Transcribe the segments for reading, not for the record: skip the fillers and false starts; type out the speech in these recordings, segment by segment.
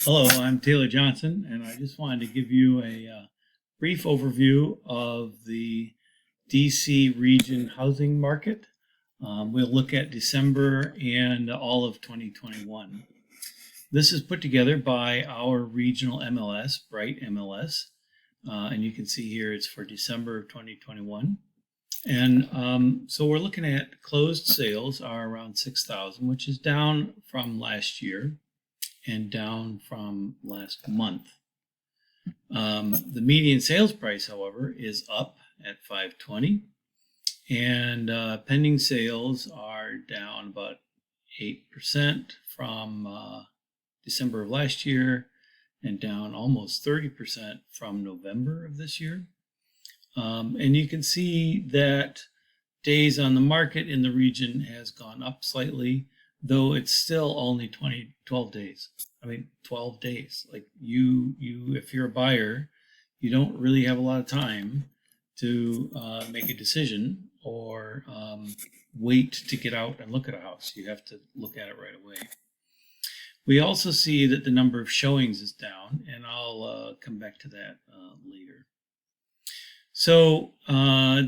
Hello, I'm Taylor Johnson, and I just wanted to give you a brief overview of the DC region housing market. We'll look at December and all of 2021. This is put together by our regional MLS, Bright MLS, and you can see here it's for December of 2021. And so we're looking at closed sales are around 6,000, which is down from last year and down from last month. The median sales price, however, is up at $520, and pending sales are down about 8% from December of last year and down almost 30% from November of this year. And you can see that days on the market in the region has gone up slightly, though it's still only 12 days. I mean, 12 days. Like if you're a buyer, you don't really have a lot of time to make a decision or wait to get out and look at a house. You have to look at it right away. We also see that the number of showings is down, and I'll come back to that later. So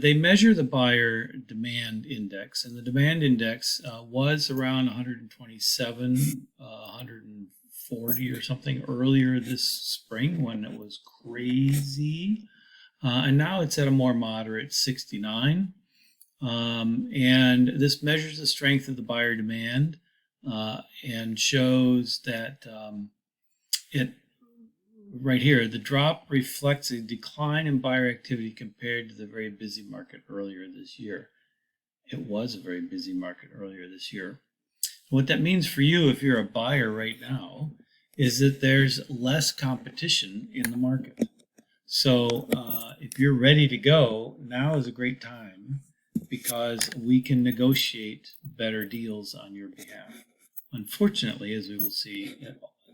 they measure the buyer demand index, and the demand index was around 127, 140 or something earlier this spring when it was crazy. And now it's at a more moderate 69. And this measures the strength of the buyer demand and shows that right here, the drop reflects a decline in buyer activity compared to the very busy market earlier this year. It was a very busy market earlier this year. What that means for you, if you're a buyer right now, is that there's less competition in the market. So if you're ready to go, now is a great time because we can negotiate better deals on your behalf. Unfortunately, as we will see,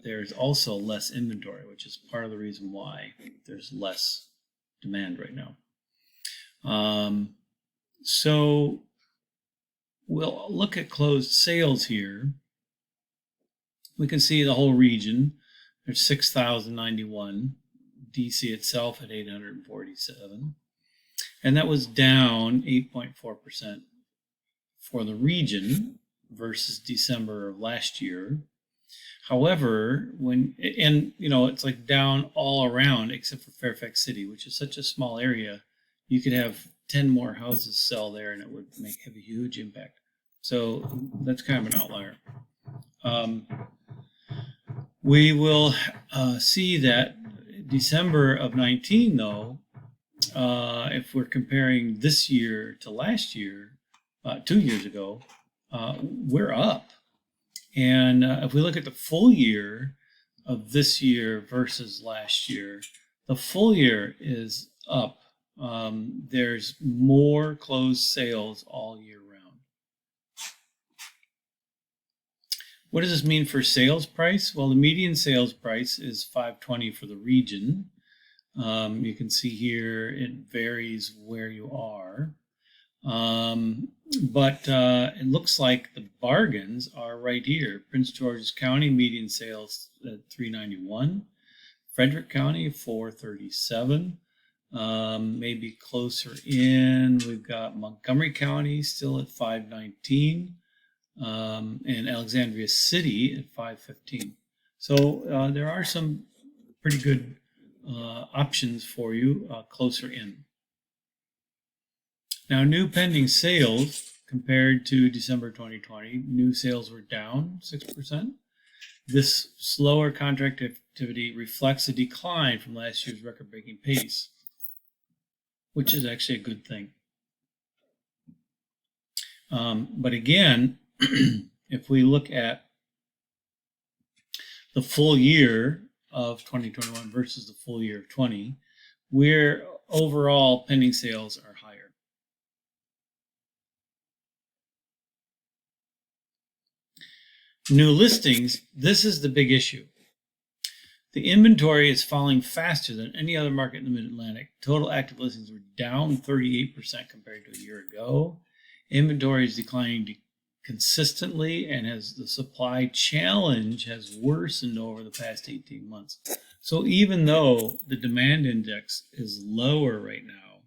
there's also less inventory, which is part of the reason why there's less demand right now. So we'll look at closed sales here. We can see the whole region. There's 6,091. DC itself at 847. And that was down 8.4% for the region versus December of last year. However, it's like down all around except for Fairfax City, which is such a small area, you could have 10 more houses sell there and it would have a huge impact. So that's kind of an outlier. We will see that December of 19, though, if we're comparing this year to last year, 2 years ago, we're up. And if we look at the full year of this year versus last year, the full year is up. There's more closed sales all year round. What does this mean for sales price? Well, the median sales price is $520 for the region. You can see here it varies where you are. But it looks like the bargains are right here. Prince George's County median sales at $391, Frederick County $437. Maybe closer in, we've got Montgomery County still at $519, and Alexandria City at $515. So there are some pretty good options for you closer in. Now, new pending sales compared to December 2020, new sales were down 6%. This slower contract activity reflects a decline from last year's record-breaking pace, which is actually a good thing. But again, if we look at the full year of 2021 versus the full year of 20, we're overall pending sales are higher. New listings, this is the big issue. The inventory is falling faster than any other market in the Mid-Atlantic. Total active listings were down 38% compared to a year ago. Inventory is declining consistently, and as the supply challenge has worsened over the past 18 months. So even though the demand index is lower right now,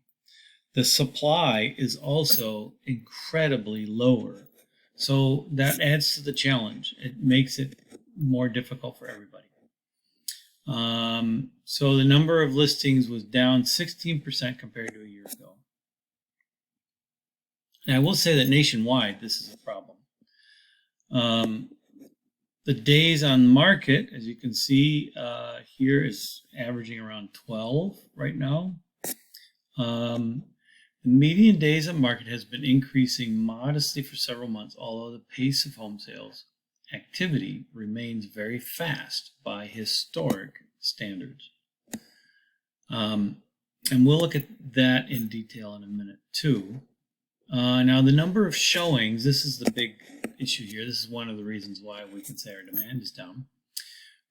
the supply is also incredibly lower. So that adds to the challenge. It makes it more difficult for everybody. So the number of listings was down 16% compared to a year ago. And I will say that nationwide, this is a problem. The days on market, as you can see here, is averaging around 12 right now. The median days on market has been increasing modestly for several months, although the pace of home sales activity remains very fast by historic standards. And we'll look at that in detail in a minute too. Now the number of showings, this is the big issue here. This is one of the reasons why we can say our demand is down.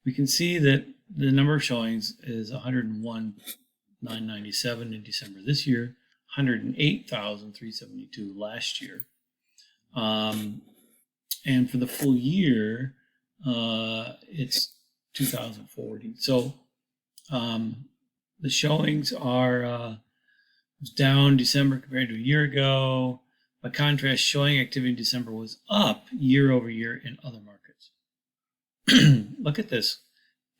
We can see that the number of showings is 101,997 in December this year, 108,372 last year. And for the full year, it's 2,040. So the showings are down December compared to a year ago. By contrast, showing activity in December was up year over year in other markets. Look at this.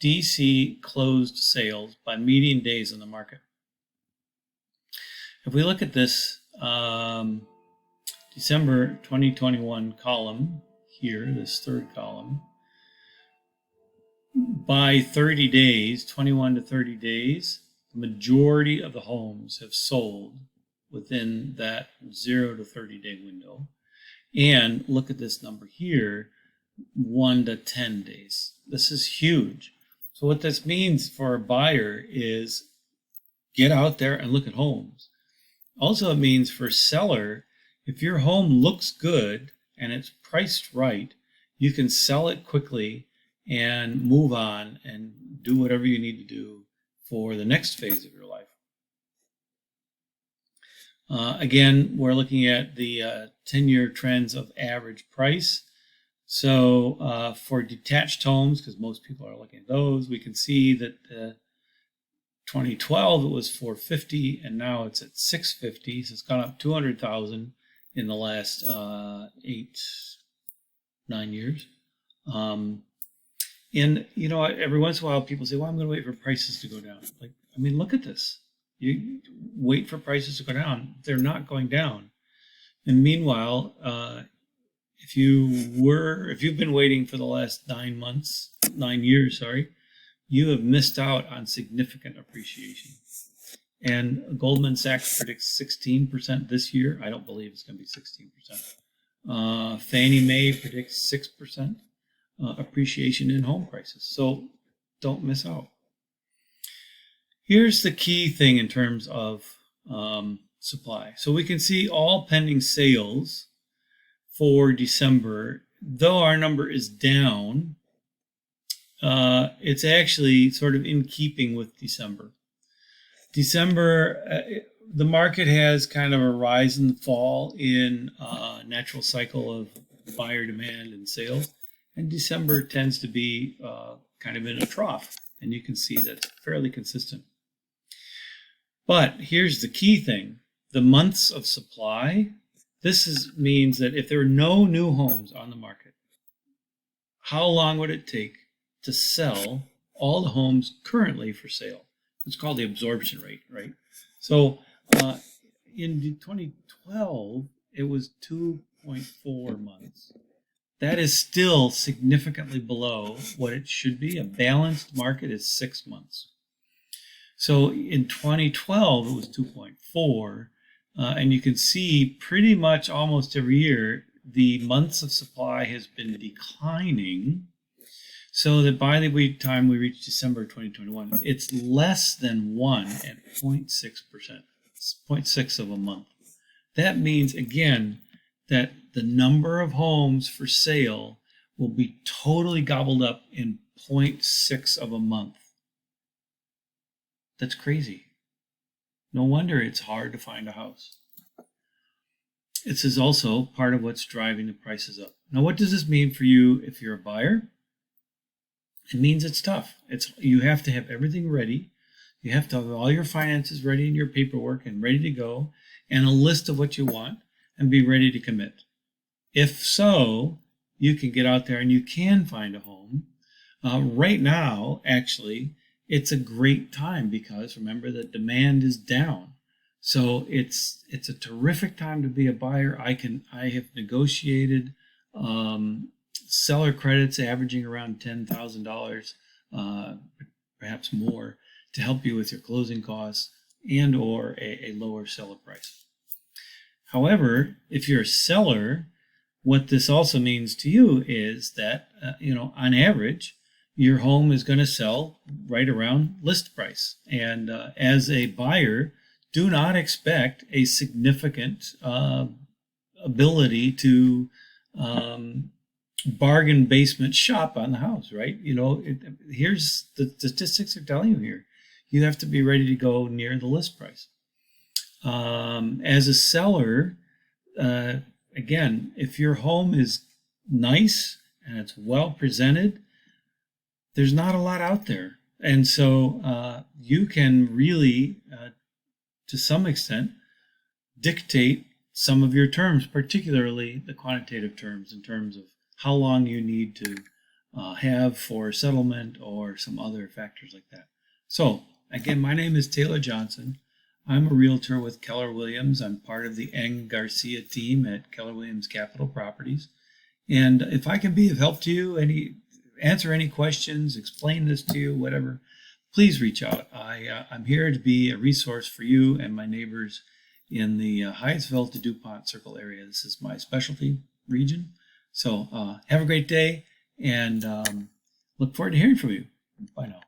DC closed sales by median days on the market. If we look at this December 2021 column here, this third column, by 30 days, 21 to 30 days, the majority of the homes have sold within that 0 to 30 day window. And look at this number here, 1 to 10 days. This is huge. So what this means for a buyer is get out there and look at homes. Also, it means for a seller, if your home looks good and it's priced right, you can sell it quickly and move on and do whatever you need to do for the next phase of your life. Again, we're looking at the 10-year trends of average price. So for detached homes, because most people are looking at those, we can see that 2012 it was $450, and now it's at $650. So it's gone up 200,000 in the last 8-9 years. And you know, every once in a while, people say, "Well, I'm going to wait for prices to go down." Like, I mean, look at this. You wait for prices to go down; they're not going down. And meanwhile, if you've been waiting for the last 9 years, you have missed out on significant appreciation. And Goldman Sachs predicts 16% this year. I don't believe it's going to be 16%. Fannie Mae predicts 6% appreciation in home prices. So don't miss out. Here's the key thing in terms of supply. So we can see all pending sales for December. Though our number is down, it's actually sort of in keeping with December. The market has kind of a rise and fall in natural cycle of buyer demand and sales. And December tends to be kind of in a trough. And you can see that's fairly consistent. But here's the key thing. The months of supply, means that if there are no new homes on the market, how long would it take to sell all the homes currently for sale? It's called the absorption rate, right? So in 2012, it was 2.4 months. That is still significantly below what it should be. A balanced market is 6 months. So in 2012, it was 2.4. And you can see pretty much almost every year, the months of supply has been declining. So that by the time we reach December 2021, it's less than 1 at 0.6%. It's 0.6 of a month. That means, again, that the number of homes for sale will be totally gobbled up in 0.6 of a month. That's crazy. No wonder it's hard to find a house. this is also part of what's driving the prices up. Now, what does this mean for you if you're a buyer? It means it's tough. You have to have everything ready. You have to have all your finances ready and your paperwork and ready to go, and a list of what you want, and be ready to commit. If so, you can get out there and you can find a home. Right now, actually, it's a great time because remember that demand is down. So it's a terrific time to be a buyer. I have negotiated seller credits averaging around $10,000, perhaps more, to help you with your closing costs and or a lower seller price. However, if you're a seller, what this also means to you is that, on average, your home is going to sell right around list price. And as a buyer, do not expect a significant ability to bargain basement shop on the house, right? Here's the statistics are telling you here. You have to be ready to go near the list price. As a seller, again, if your home is nice and it's well presented, there's not a lot out there. And so you can really, to some extent, dictate some of your terms, particularly the quantitative terms in terms of how long you need to have for settlement or some other factors like that. So again, my name is Taylor Johnson. I'm a realtor with Keller Williams. I'm part of the Eng Garcia team at Keller Williams Capital Properties. And if I can be of help to you, answer any questions, explain this to you, whatever, please reach out. I'm here to be a resource for you and my neighbors in the Hyattsville to DuPont Circle area. This is my specialty region. So have a great day and look forward to hearing from you. Bye now.